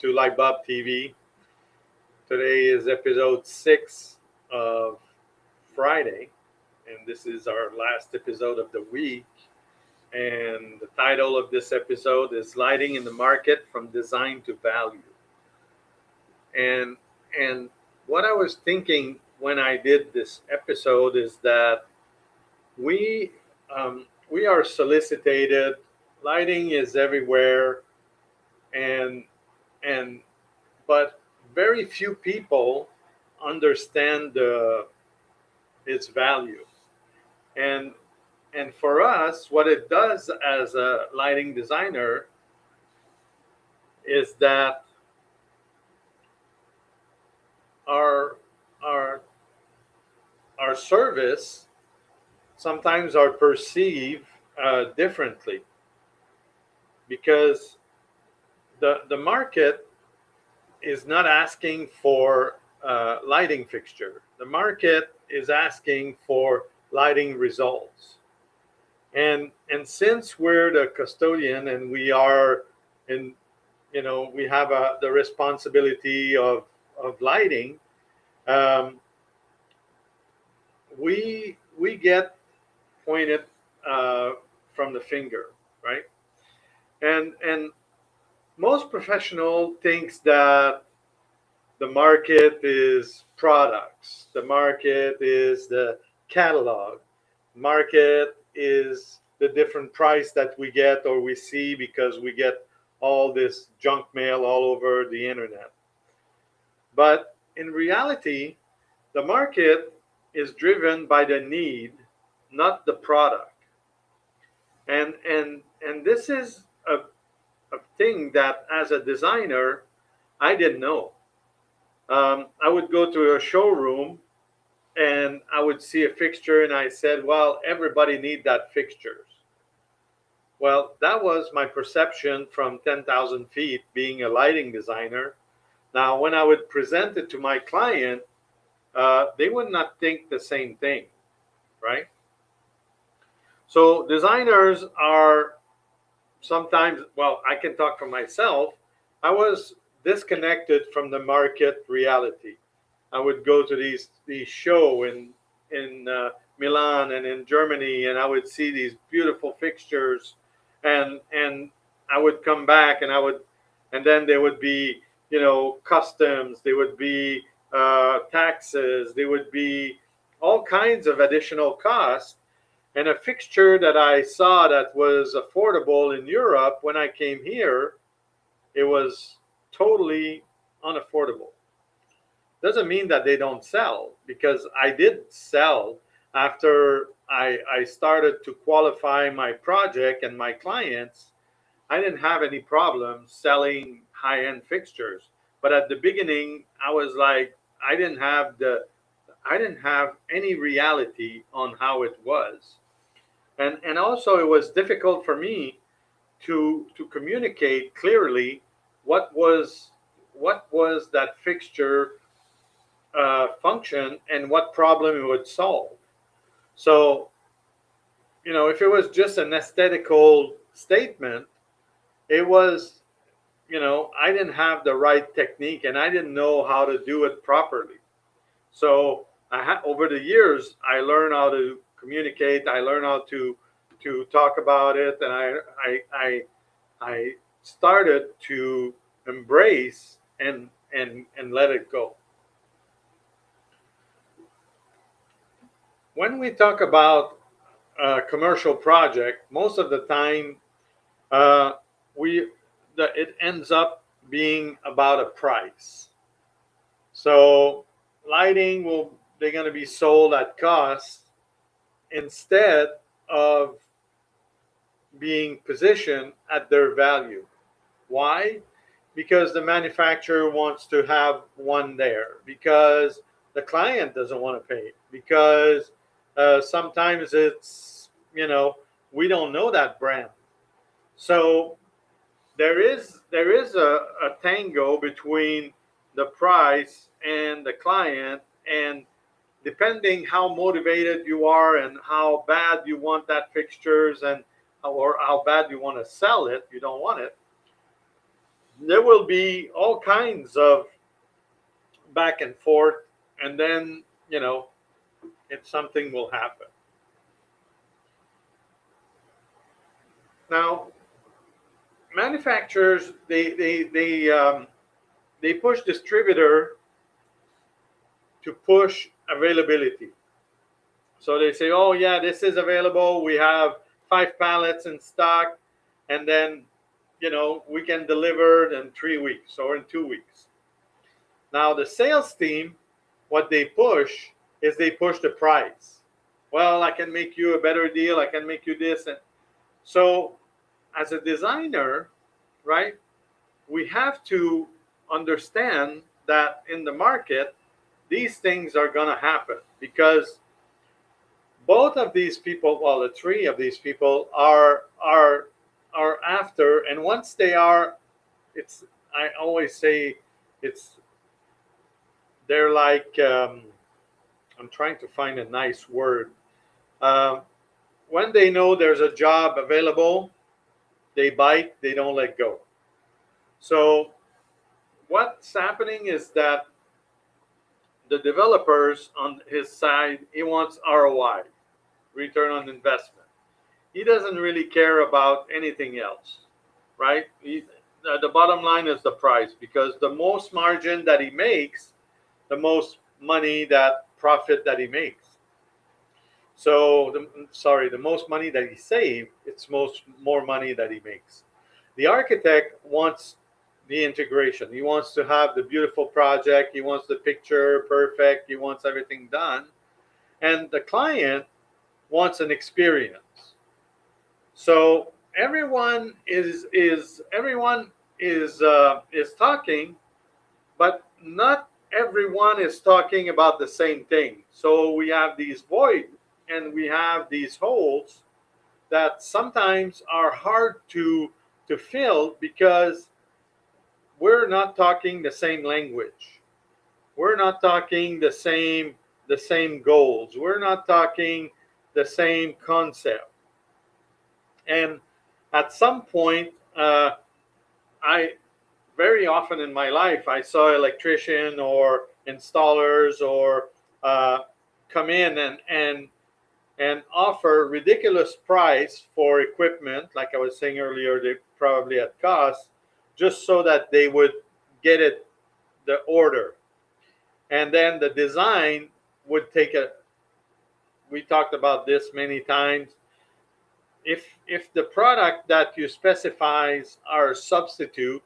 to LIGHTBOB TV. Today is episode 6 of Friday, and this is our last episode of the week. And the title of this episode is Lighting in the Market from Design to Value. And and what I was thinking when I did this episode is that we we are solicited. Lighting is everywhere, and and but very few people understand its value. And and for us, what it does as a lighting designer is that our our our service sometimes are perceived differently, because the market is not asking for lighting fixture. The market is asking for lighting results. And since we're the custodian and we are in, we have the responsibility of lighting, um, we get pointed from the finger, right? And most professional thinks that the market is products, the market is the catalog, market is the different price that we get or we see because we get all this junk mail all over the internet. But in reality, the market is driven by the need, not the product. And this is a thing that as a designer I didn't know. I would go to a showroom and I would see a fixture and I said, well, everybody need that fixtures. Well, that was my perception from 10,000 feet being a lighting designer. Now, when I would present it to my client, they would not think the same thing, right? So designers are sometimes, well, I can talk for myself. I was disconnected from the market reality. I would go to these show in Milan and in Germany, and I would see these beautiful fixtures, and I would come back, and then there would be customs, there would be taxes, there would be all kinds of additional costs. And a fixture that I saw that was affordable in Europe, when I came here, it was totally unaffordable. Doesn't mean that they don't sell, because I did sell after I started to qualify my project and my clients. I didn't have any problem selling high-end fixtures. But at the beginning, I was like, I didn't have any reality on how it was. And also it was difficult for me to communicate clearly what was that fixture function and what problem it would solve. So, if it was just an aesthetical statement, it was, I didn't have the right technique and I didn't know how to do it properly. So over the years, I learned how to communicate. I learned how to talk about it, and I started to embrace and let it go. When we talk about a commercial project, most of the time, uh, it ends up being about a price. So lighting they're going to be sold at cost instead of being positioned at their value. Why? Because the manufacturer wants to have one there, because the client doesn't want to pay, because sometimes it's, we don't know that brand. So there is a tango between the price and the client, and depending how motivated you are and how bad you want that fixtures, and or how bad you want to sell it, you don't want it. there will be all kinds of back and forth, and then if something will happen. Now, manufacturers they push distributor to push availability. So they say, oh yeah, this is available. We have 5 pallets in stock, and then we can deliver it in 3 weeks or in 2 weeks. Now the sales team, what they push is they push the price. Well, I can make you a better deal. I can make you this, and so as a designer, right? We have to understand that in the market, these things are going to happen because both of these people, well, the three of these people are after, and once they are, it's I always say it's they're like I'm trying to find a nice word. Uh, when they know there's a job available, they bite, they don't let go. So what's happening is that the developers on his side, he wants ROI, return on investment. He doesn't really care about anything else, right? The bottom line is the price, because the most margin that he makes, the most money, that profit that he makes. So, the most money that he saved, it's more money that he makes. The architect wants the integration. He wants to have the beautiful project. He wants the picture perfect. He wants everything done. And the client wants an experience. So everyone is talking, but not everyone is talking about the same thing. So we have these void and we have these holes that sometimes are hard to fill because we're not talking the same language. We're not talking the same goals. We're not talking the same concept. And at some point, I very often in my life I saw electrician or installers or come in and offer ridiculous price for equipment, like I was saying earlier, they probably at cost, just so that they would get the order. And then the design would take we talked about this many times. If the product that you specifies are a substitute,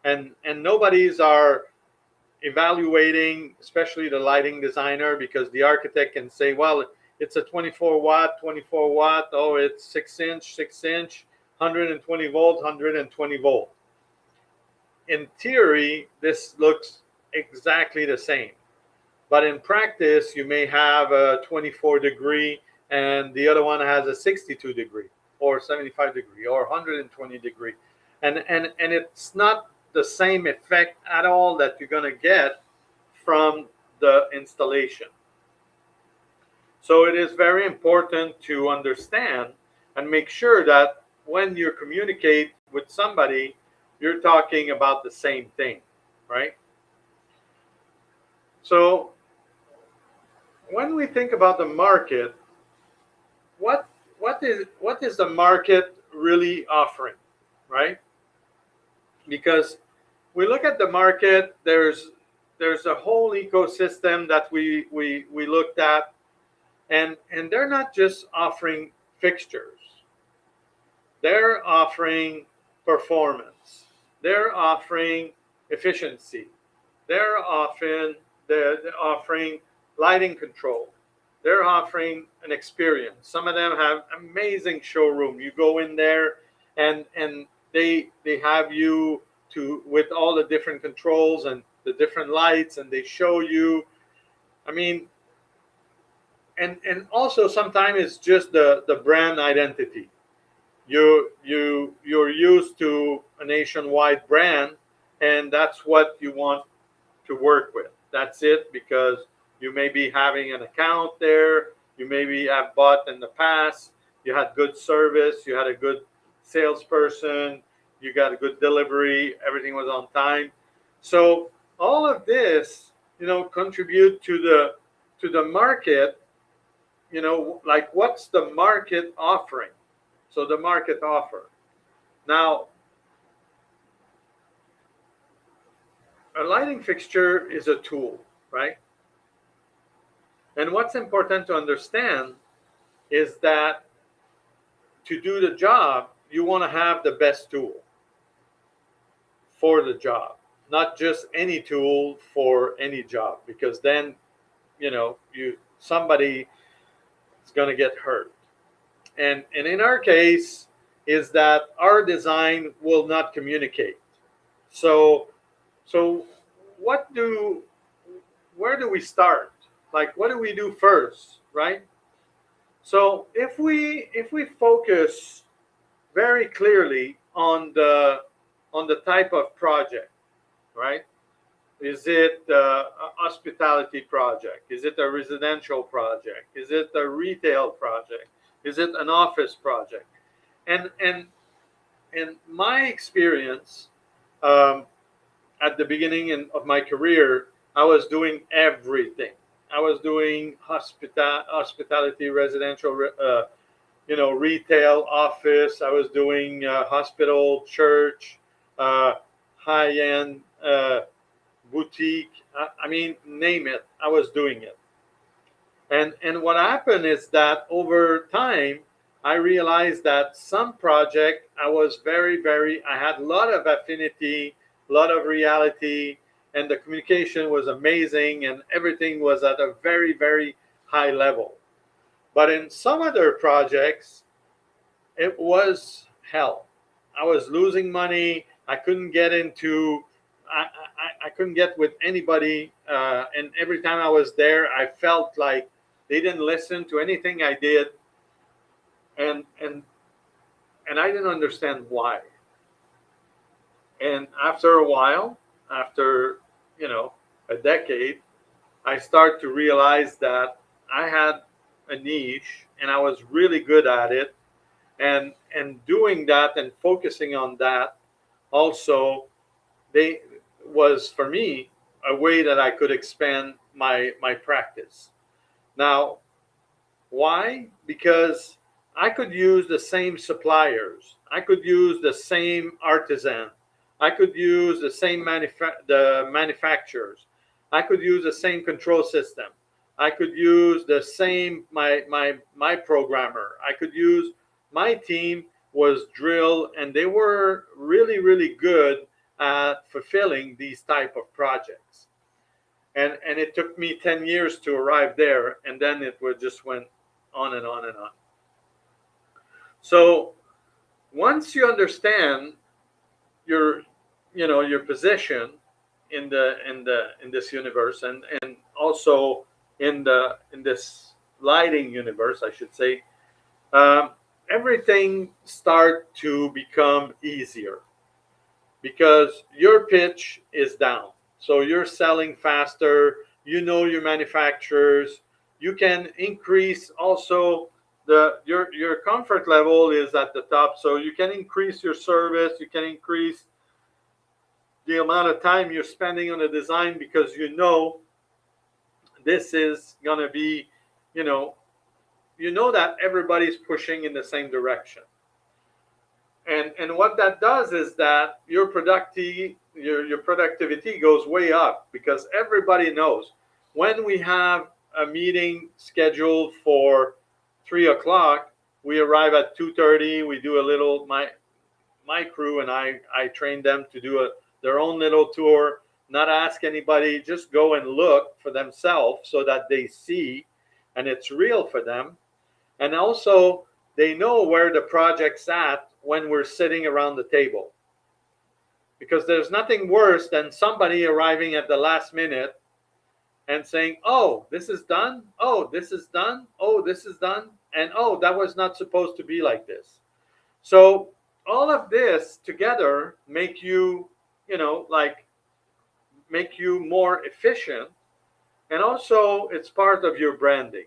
and nobody's are evaluating, especially the lighting designer, because the architect can say, well, it's a 24 watt, oh, it's 6 inch, 120 volts, 120 volt. In theory, this looks exactly the same. But in practice, you may have a 24 degree and the other one has a 62 degree or 75 degree or 120 degree. And it's not the same effect at all that you're going to get from the installation. So it is very important to understand and make sure that when you communicate with somebody, you're talking about the same thing, right? So when we think about the market, what is the market really offering, right? Because we look at the market, there's a whole ecosystem that we looked at, and they're not just offering fixtures. They're offering performance. They're offering efficiency. They're offering lighting control. They're offering an experience. Some of them have amazing showroom. You go in there and they have you with all the different controls and the different lights, and they show you. I mean, and also sometimes it's just the brand identity. You're used to a nationwide brand, and that's what you want to work with. That's it, because you may be having an account there. You maybe have bought in the past. You had good service. You had a good salesperson. You got a good delivery. Everything was on time. So all of this, contribute to the market. Like what's the market offering? So the market offer. Now, a lighting fixture is a tool, right? And what's important to understand is that to do the job, you want to have the best tool for the job, not just any tool for any job, because then, somebody is going to get hurt. And in our case, is that our design will not communicate. So so what do where do we start? Like what do we do first, right? So if we focus very clearly on the type of project, right? Is it a hospitality project? Is it a residential project? Is it a retail project? Is it an office project? And my experience, um, at the beginning of my career, I was doing everything. I was doing hospitality, residential, retail, office. I was doing hospital, church, uh, high end boutique. I mean, name it. I was doing it. And what happened is that over time, I realized that some project I was I had a lot of affinity, a lot of reality, and the communication was amazing, and everything was at a very high level. But in some other projects, it was hell. I was losing money. I couldn't get into. I couldn't get with anybody, and every time I was there, I felt like they didn't listen to anything I did, and and and I didn't understand why. And after a while, after a decade, I start to realize that I had a niche and I was really good at it, and doing that and focusing on that also, they was for me a way that I could expand my practice. Now, why? Because I could use the same suppliers, I could use the same artisan, I could use the same the manufacturers, I could use the same control system, I could use the same my programmer, I could use my team was drilled, and they were really good at fulfilling these type of projects. And it took me 10 years to arrive there, and then it would just went on and on and on. So once you understand your your position in this universe, and also in this lighting universe, I should say, um, everything start to become easier because your pitch is down. So you're selling faster, your manufacturers, you can increase also your comfort level is at the top. So you can increase your service, you can increase the amount of time you're spending on the design because this is gonna be, you know, that everybody's pushing in the same direction. And what that does is that your productivity goes way up because everybody knows when we have a meeting scheduled for 3 o'clock, we arrive at 2:30. We do a little my crew and I train them to do their own little tour, not ask anybody, just go and look for themselves so that they see and it's real for them. And also they know where the project's at when we're sitting around the table. Because there's nothing worse than somebody arriving at the last minute and saying, oh, this is done. Oh, this is done. Oh, this is done. And oh, that was not supposed to be like this. So all of this together make you, like make you more efficient. And also it's part of your branding.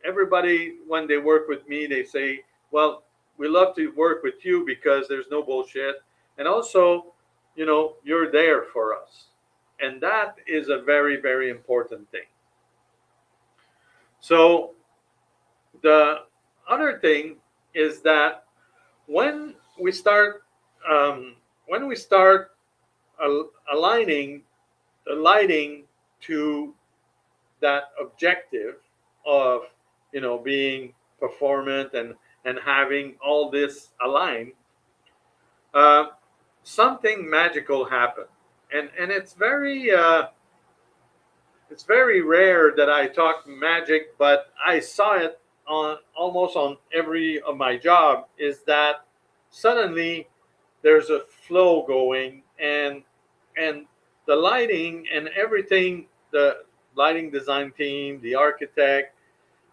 Everybody, when they work with me, they say, well, we love to work with you because there's no bullshit. And also, you're there for us. And that is a very, very important thing. So the other thing is that when we start um, when we start aligning the lighting to that objective of being performant and having all this aligned, uh, something magical happened. And it's very rare that I talk magic, but I saw it on almost on every of my job. Is that suddenly there's a flow going, and the lighting and everything, the lighting design team, the architect,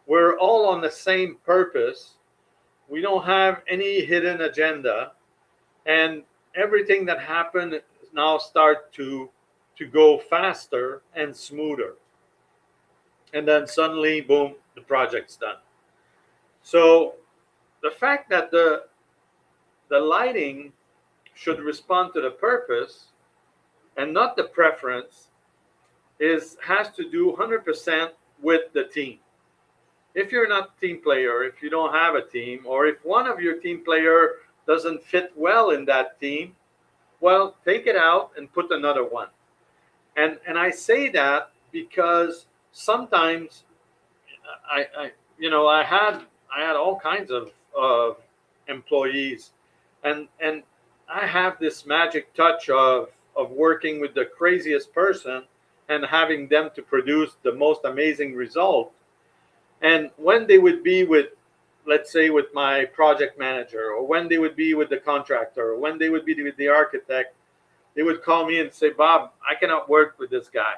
we're all on the same purpose. We don't have any hidden agenda, and everything that happened now start to go faster and smoother. And then suddenly, boom, the project's done. So the fact that the lighting should respond to the purpose and not the preference is has to do 100% with the team. If you're not a team player, if you don't have a team, or if one of your team player doesn't fit well in that team, well, take it out and put another one. And I say that because sometimes I I had all kinds of employees, and I have this magic touch of working with the craziest person and having them to produce the most amazing result. And when they would be with, let's say, with my project manager, or when they would be with the contractor, or when they would be with the architect, they would call me and say, Bob, I cannot work with this guy.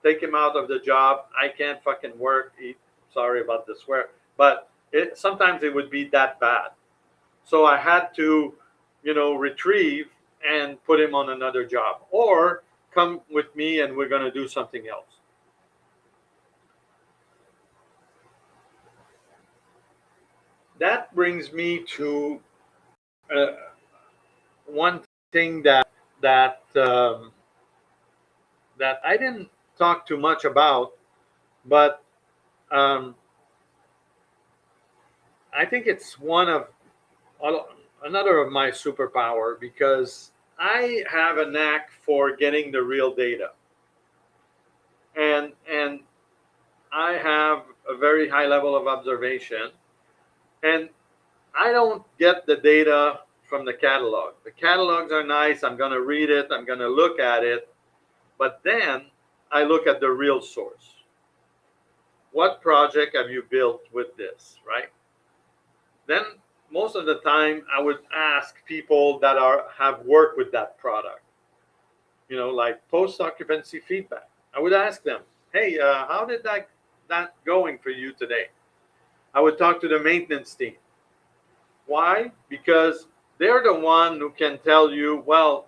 Take him out of the job. I can't fucking work. Sorry about the swear, but sometimes it would be that bad. So I had to, retrieve and put him on another job, or come with me and we're going to do something else. That brings me to uh, one thing that I didn't talk too much about, but um, I think it's one of another of my superpower, because I have a knack for getting the real data, and I have a very high level of observation, and I don't get the data from the catalog. The catalogs are nice. I'm going to read it. I'm going to look at it, but then I look at the real source. What project have you built with this, right? Then most of the time I would ask people that are have worked with that product, like post occupancy feedback. I would ask them, hey, how did that going for you today? I would talk to the maintenance team. Why? Because they're the one who can tell you, well,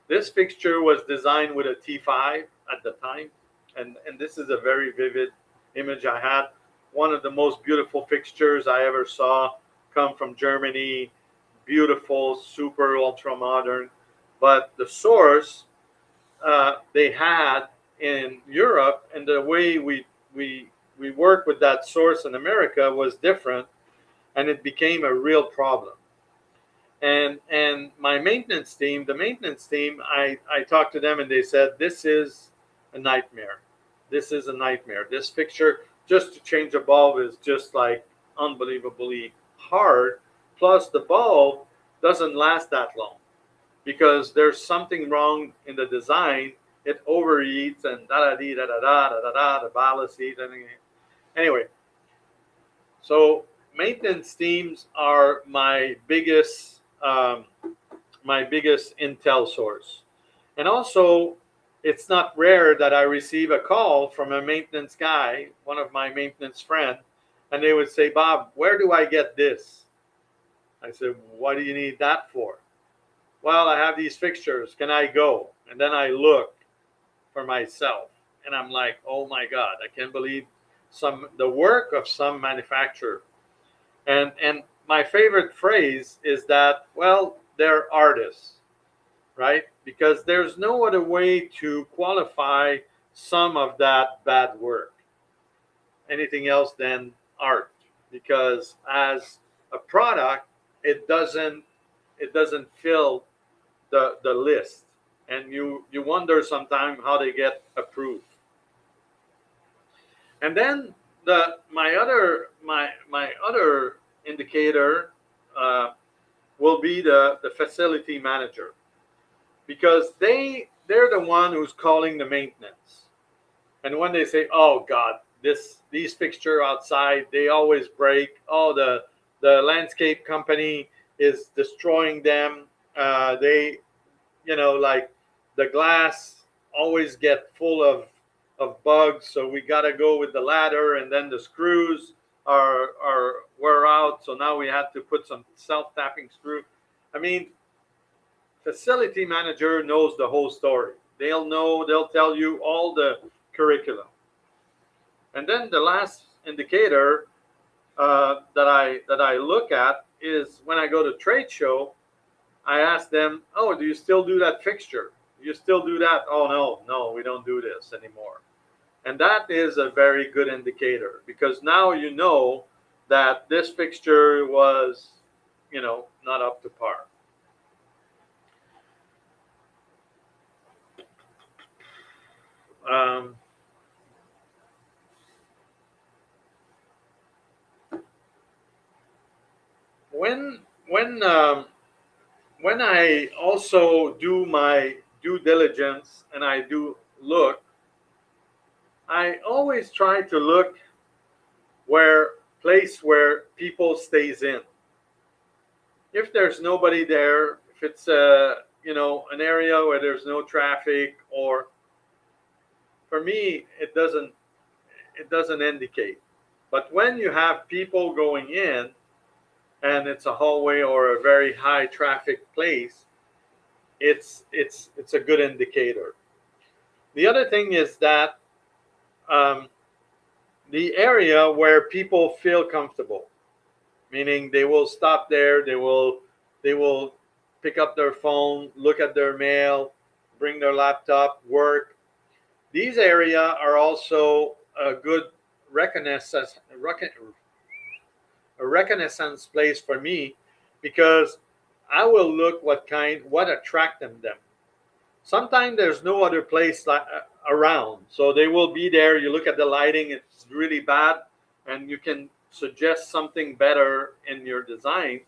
this fixture was designed with a T5 at the time, and this is a very vivid image I had. One of the most beautiful fixtures I ever saw come from Germany. Beautiful, super ultra modern. But the source they had in Europe, and the way we worked with that source in America was different, and it became a real problem. And my maintenance team, the maintenance team, I talked to them and they said, this is a nightmare. This is a nightmare. This fixture, just to change a bulb, is just like unbelievably hard. Plus, the bulb doesn't last that long because there's something wrong in the design. It overheats and da da da da da da da, the ballast heat. Anyway, so maintenance teams are my biggest intel source. And also, it's not rare that I receive a call from a maintenance guy, one of my maintenance friend, and they would say, Bob, where do I get this? I said, what do you need that for? Well, I have these fixtures. Can I go? And then I look for myself, and I'm like, oh my God, I can't believe the work of some manufacturer. And my favorite phrase is that, well, they're artists. right? Because there's no other way to qualify some of that bad work, anything else than art. Because as a product, it doesn't fill the list, and you wonder sometimes how they get approved. And then my other indicator uh, will be the facility manager, because they're the one who's calling the maintenance. And when they say, "Oh God, these fixture outside, they always break. Oh, the landscape company is destroying them. They, like the glass always get full of bugs, so we got to go with the ladder, and then the screws are wear out, so now we have to put some self-tapping screw." I mean, facility manager knows the whole story. They'll tell you all the curriculum. And then the last indicator that I look at is when I go to trade show. I ask them, "Oh, do you still do that fixture? Do you still do that?" "Oh, no, we don't do this anymore." And that is a very good indicator, because now you know that this fixture was, not up to par. Um, when when um, when I also do my due diligence and I do look, I always try to look where place where people stays in. If there's nobody there, if it's an area where there's no traffic, or for me it doesn't indicate. But when you have people going in and it's a hallway or a very high traffic place, it's a good indicator. The other thing is that um, the area where people feel comfortable, meaning they will stop there, they will pick up their phone, look at their mail, bring their laptop, work. These areas are also a good reconnaissance a reconnaissance place for me, because I will look what attracted them. Sometimes there's no other place around, so they will be there. You look at the lighting; it's really bad, and you can suggest something better in your design.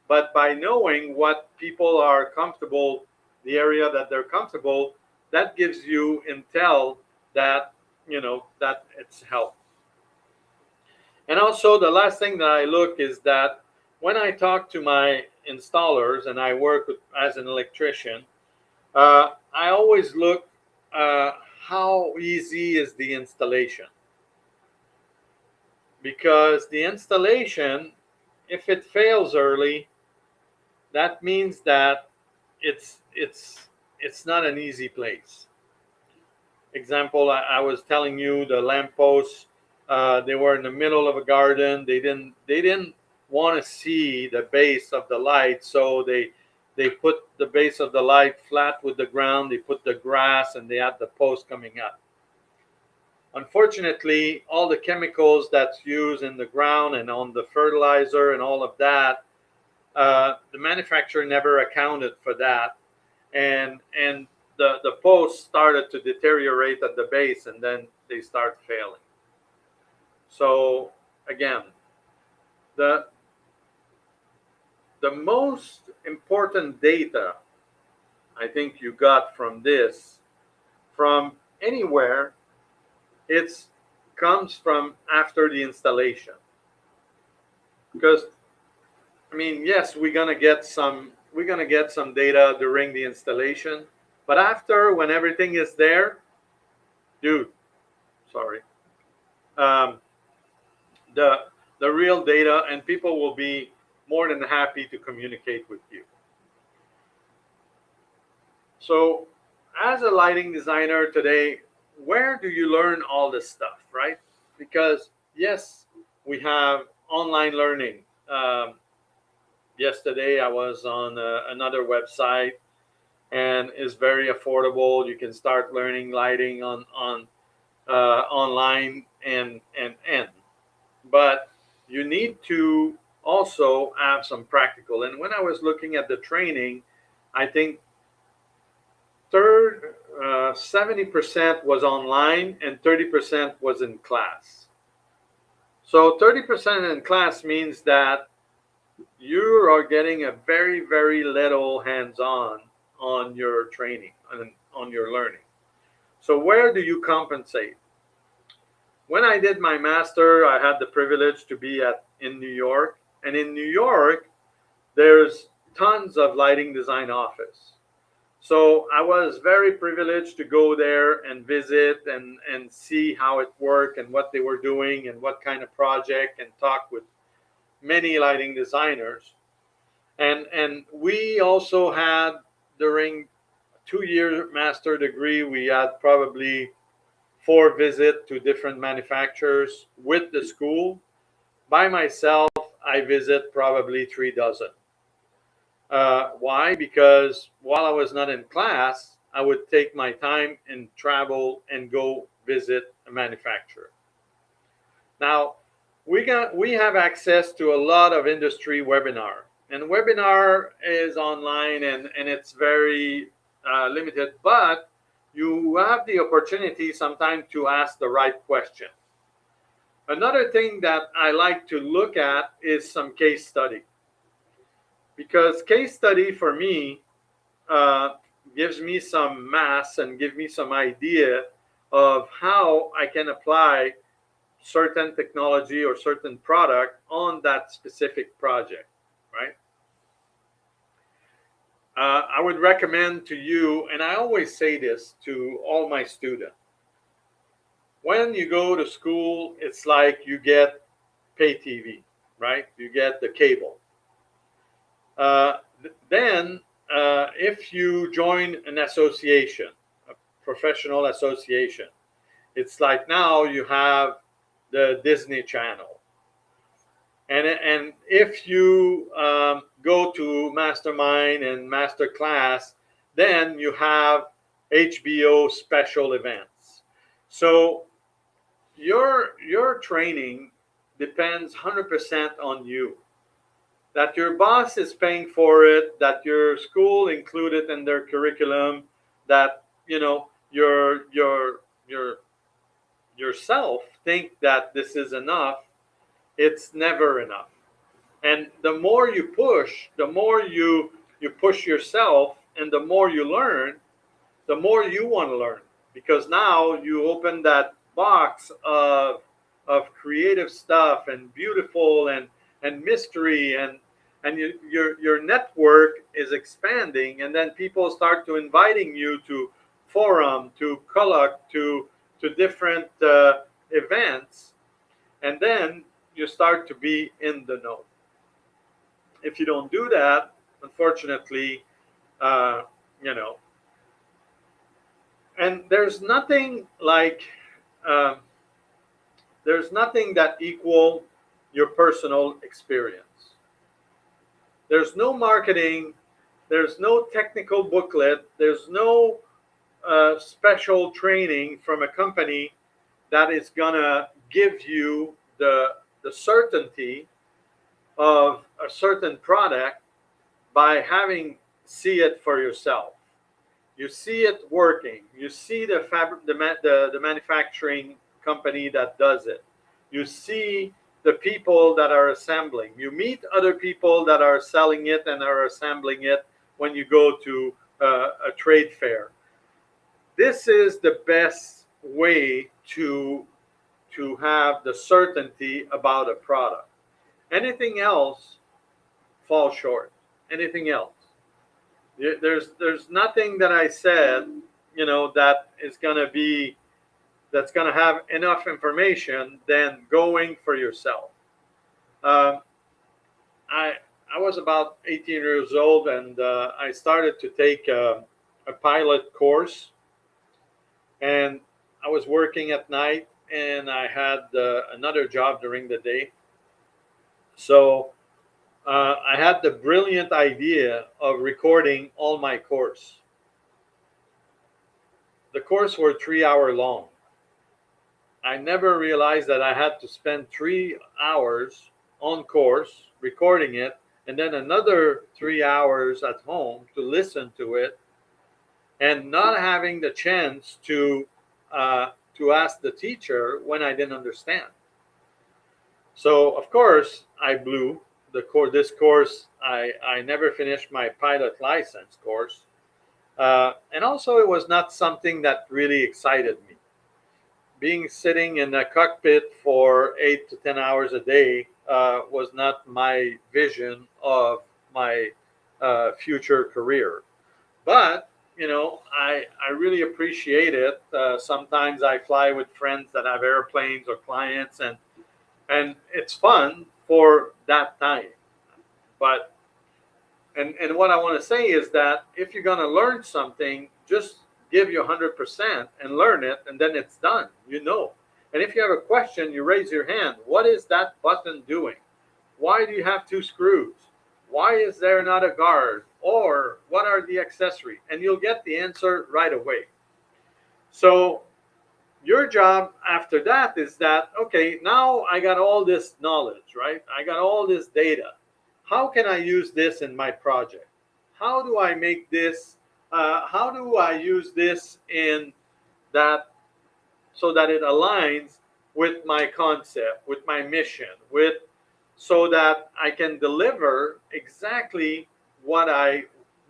But by knowing what people are comfortable, the area that they're comfortable, that gives you intel that that it's helped. And also, the last thing that I look is that when I talk to my installers and I work as an electrician, I always look how easy is the installation. Because the installation, if it fails early, that means that it's not an easy place. Example, I was telling you the lampposts. They were in the middle of a garden. They didn't want to see the base of the light, so they put the base of the light flat with the ground. They put the grass, and they had the post coming up. Unfortunately, all the chemicals that's used in the ground and on the fertilizer and all of that, the manufacturer never accounted for that, and the posts started to deteriorate at the base, and then they start failing. So again, the the most important data I think you got from this, from anywhere, it's comes from after the installation. Because I mean, yes, we're gonna get some data during the installation, but after, when everything is there, dude, sorry, um, the the real data, and people will be more than happy to communicate with you. So, as a lighting designer today, where do you learn all this stuff, right? Because yes, we have online learning. Yesterday, I was on another website. and is very affordable. You can start learning lighting online and but you need to also have some practical. And when I was looking at the training, I think third 70% was online and 30% was in class. So 30% in class means that you are getting a very, very little hands on your training and on your learning. So where do you compensate? When I did my master, I had the privilege to be at in New York, and in New York, there's tons of lighting design office. So I was very privileged to go there and visit and see how it worked and what they were doing and what kind of project, and talk with many lighting designers. And we also had, during 2 year master degree, we had probably 4 visits to different manufacturers with the school. By myself, I visit probably 3 dozen. Why? Because while I was not in class, I would take my time and travel and go visit a manufacturer. Now, we have access to a lot of industry webinar, and webinar is online, and it's very limited, but you have the opportunity sometimes to ask the right question. Another thing that I like to look at is some case study, because case study for me uh, gives me some mass and give me some idea of how I can apply certain technology or certain product on that specific project, right? I would recommend to you, and I always say this to all my students, when you go to school, it's like you get pay TV, right? You get the cable. Uh, then, if you join an association, a professional association, it's like now you have the Disney Channel. And if you go to mastermind and master class, then you have HBO special events. So your training depends 100% on you. That your boss is paying for it, that your school included in their curriculum, that your yourself think that this is enough. It's never enough. And the more you push, the more you push yourself, and the more you learn, the more you want to learn, because now you open that box of creative stuff and beautiful and mystery, and your network is expanding, and then people start to inviting you to forum, to colloq, to different events, and then you start to be in the know. If you don't do that, unfortunately, uh, you know, and um, there's nothing that equal your personal experience. There's no marketing, there's no technical booklet, there's no special training from a company that is gonna give you the certainty of a certain product by having see it for yourself. You see it working. You see the fabric, the manufacturing company that does it. You see the people that are assembling. You meet other people that are selling it and are assembling it when you go to a trade fair. This is the best way to have the certainty about a product. Anything else falls short. Anything else. There's nothing that I said, that is gonna be that's gonna have enough information than going for yourself. Um, I I was about 18 years old, and I started to take a pilot course, and I was working at night, and I had another job during the day. So I had the brilliant idea of recording all my course. the course were 3 hour long. I never realized that I had to spend 3 hours on course recording it, and then another 3 hours at home to listen to it, and not having the chance to ask the teacher when I didn't understand. So of course I blew the course. This course, I never finished my pilot license course, and also it was not something that really excited me. Being sitting in a cockpit for 8 to 10 hours a day was not my vision of my future career. But I really appreciate it. Sometimes I fly with friends that have airplanes or clients, and it's fun for that time. But and what I want to say is that if you're going to learn something, just give you 100% and learn it, and then it's done. And if you have a question, you raise your hand. What is that button doing? Why do you have two screws? Why is there not a guard? Or what are the accessories? And you'll get the answer right away. So your job after that is that, okay, now I got all this knowledge, right? I got all this data. How can I use this in my project? How do I make this? How do I use this in that so that it aligns with my concept, with my mission, with so that I can deliver exactly what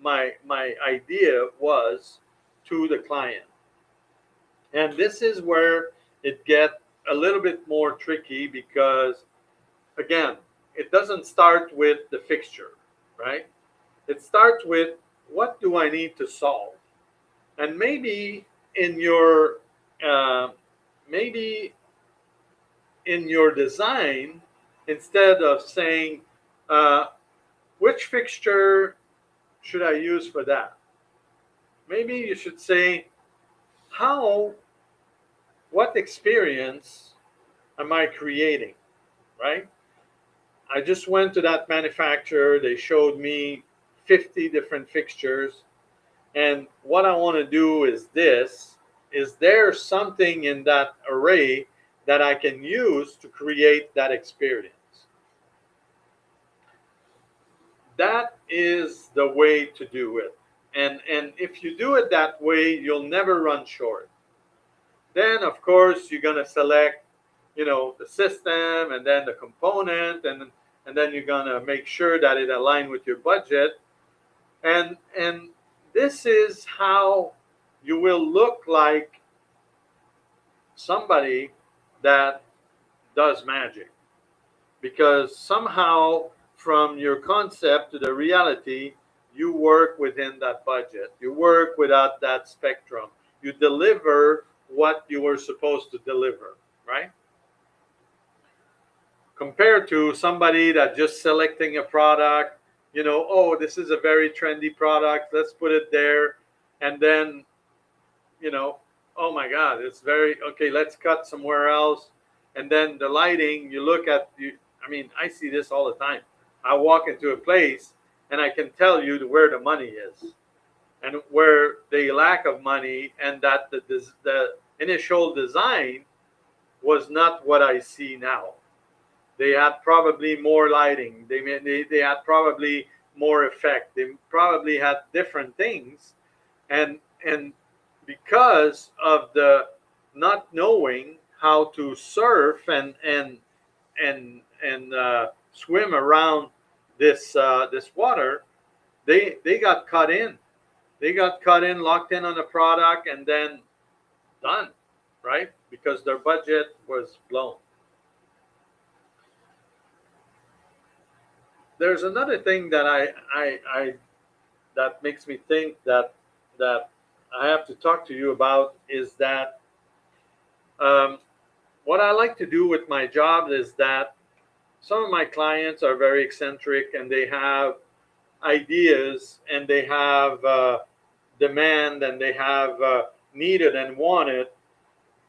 my idea was to the client. And this is where it gets a little bit more tricky because, again, it doesn't start with the fixture, right? It starts with what do I need to solve, and in your uh, maybe in your design, instead of saying uh, which fixture should I use for that, maybe you should say how what experience am I creating, right? I just went to that manufacturer. They showed me 50 different fixtures. And what I want to do is this. Is there something in that array that I can use to create that experience? That is the way to do it. And if you do it that way, you'll never run short. Then, of course, you're going to select, the system and then the component, and then you're going to make sure that it aligns with your budget. And this is how you will look like somebody that does magic, because somehow from your concept to the reality, you work within that budget, you work without that spectrum, you deliver what you were supposed to deliver, right? Compared to somebody that just selecting a product, oh, this is a very trendy product, let's put it there, and then, oh my God, it's very okay, let's cut somewhere else. And then the lighting, you look at you. I mean, I see this all the time. I walk into a place and I can tell you where the money is and where the lack of money, and that the initial design was not what I see now. They had probably more lighting. They had probably more effect. They probably had different things, and because of the not knowing how to surf and swim around this water, they got cut in. They got cut in, locked in on a product, and then done, right? Because their budget was blown. There's another thing that I that makes me think that I have to talk to you about is that um, what I like to do with my job is that some of my clients are very eccentric and they have ideas and they have demand and they have needed and wanted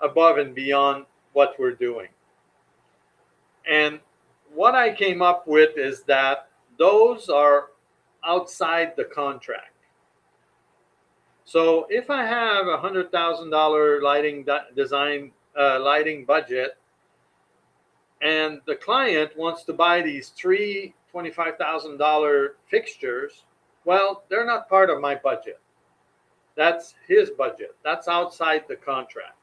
above and beyond what we're doing. And what I came up with is that those are outside the contract. So if I have $100,000 lighting budget, and the client wants to buy these three $25,000 fixtures, well, they're not part of my budget. That's his budget. That's outside the contract.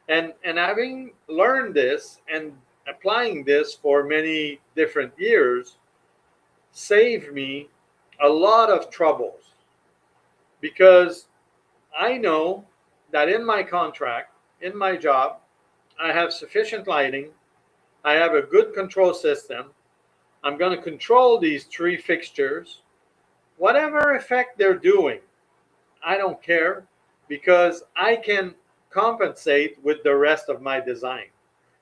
And having learned this and applying this for many different years saved me a lot of troubles, because I know that in my contract, in my job, I have sufficient lighting, I have a good control system, I'm going to control these three fixtures. Whatever effect they're doing, I don't care, because I can compensate with the rest of my design.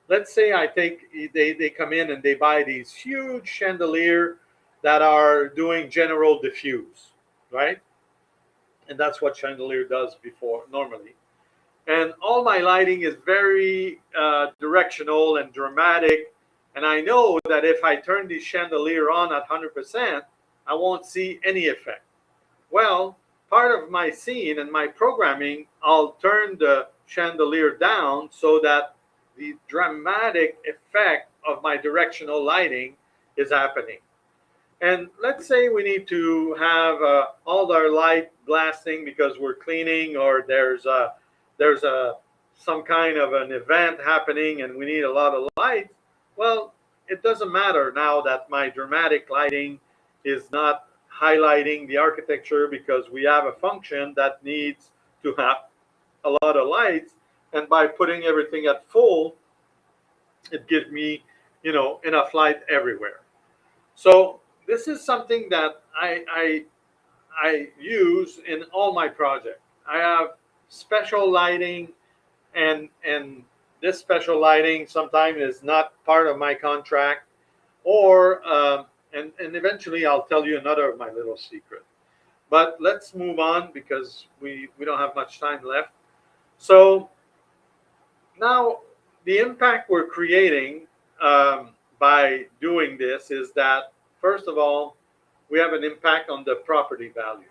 Let's say they come in and they buy these huge chandelier that are doing general diffuse, right? And that's what chandelier does before normally. And all my lighting is very directional and dramatic. And I know that if I turn the chandelier on at 100%, I won't see any effect. Well, part of my scene and my programming, I'll turn the chandelier down so that the dramatic effect of my directional lighting is happening. And let's say we need to have all our light blasting because we're cleaning, or there's some kind of an event happening and we need a lot of light. Well, it doesn't matter now that my dramatic lighting is not highlighting the architecture, because we have a function that needs to have a lot of lights. And by putting everything at full, it gives me, enough light everywhere. So this is something that I use in all my projects. I have special lighting, and this special lighting sometimes is not part of my contract, or and eventually I'll tell you another of my little secret. But let's move on, because we don't have much time left. So now the impact we're creating by doing this is that, first of all, we have an impact on the property value.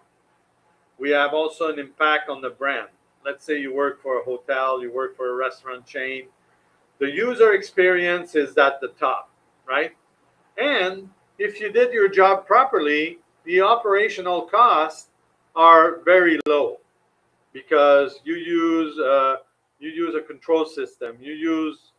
We have also an impact on the brand. Let's say you work for a hotel, you work for a restaurant chain. The user experience is at the top, right? And if you did your job properly, the operational costs are very low, because you use a control system, you use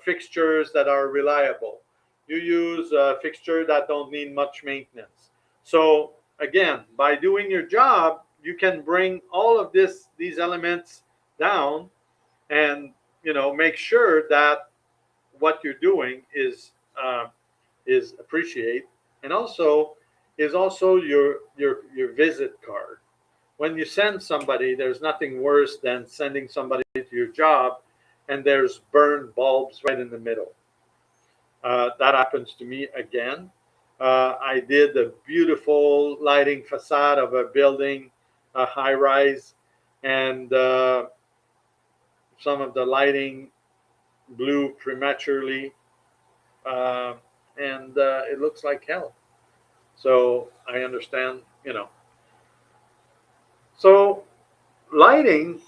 fixtures that are reliable, you use fixtures that don't need much maintenance. So again, by doing your job, you can bring all of these elements down, and make sure that what you're doing is appreciated, and also is also your visit card. When you send somebody, there's nothing worse than sending somebody to your job and there's burned bulbs right in the middle. That happens to me again. I did a beautiful lighting facade of a building, a high rise, and some of the lighting blew prematurely, and it looks like hell. So I understand, So lighting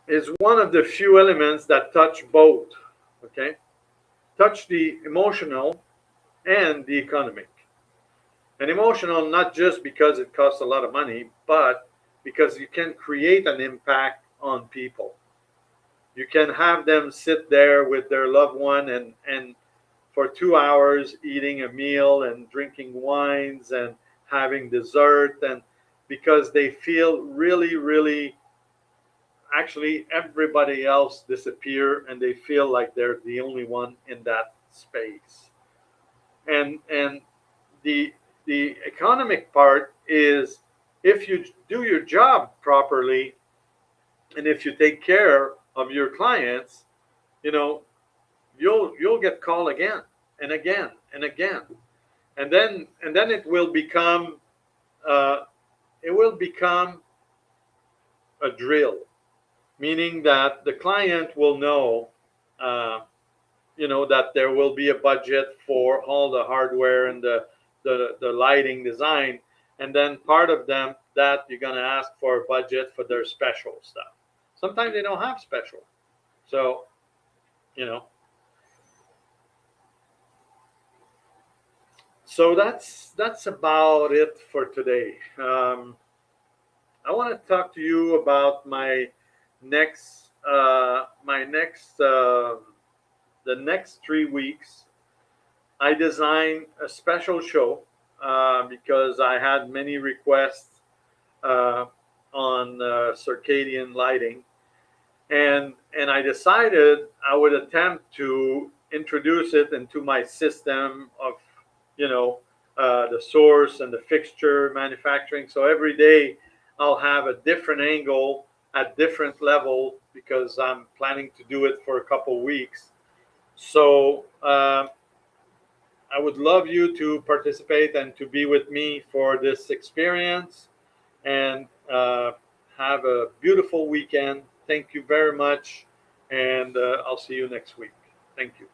is one of the few elements that touch both, okay? Touch the emotional and the economic. And emotional, not just because it costs a lot of money, but because you can create an impact on people. You can have them sit there with their loved one and for 2 hours eating a meal and drinking wines and having dessert, and because they feel really, really, actually everybody else disappear and they feel like they're the only one in that space. And the economic part is, if you do your job properly and if you take care of your clients, you know, you'll get called again and again and again, and then it will become a drill, meaning that the client will know, that there will be a budget for all the hardware and the lighting design, and then part of them that you're going to ask for a budget for their special stuff. Sometimes they don't have special, so you know. So that's about it for today. I want to talk to you about my next the next 3 weeks. I designed a special show because I had many requests uh, on circadian lighting, and I decided I would attempt to introduce it into my system of, you know, the source and the fixture manufacturing. So every day I'll have a different angle at different level because I'm planning to do it for a couple weeks. So I would love you to participate and to be with me for this experience, and have a beautiful weekend. Thank you very much, and I'll see you next week. Thank you.